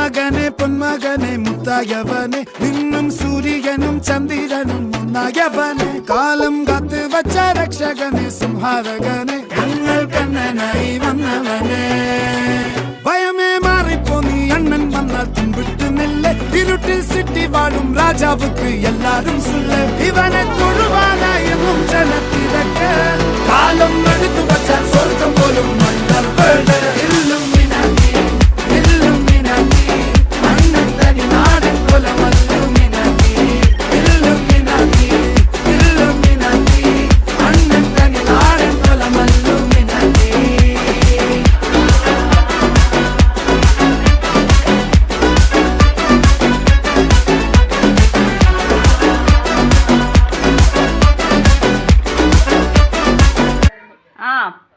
മന്മകനെ പൊന്മകനെ മുത്തായവനെ നിന്നും സൂര്യനും ചന്ദ്രനും ഒന്നായവനെ കാലം കാത്ത് വച്ച രക്ഷകനെ സംഹാരകനെ ഞങ്ങൾ കണ്ണനായി വന്നവനെ ഭയമേ മാറിപ്പോ നീ അണ്ണൻ വന്നാൽ തുമ്പിട്ട് നെല്ല് ഇരുട്ടിൽ സിറ്റി വാഴും രാജാവുക്ക് എല്ലാരും സുല്ല് ഇവനെ തൊഴുവാനായി ജനത്തിരക്ക് കാലം എടുത്തു വച്ചാൽ സ്വർഗം പോലും ആ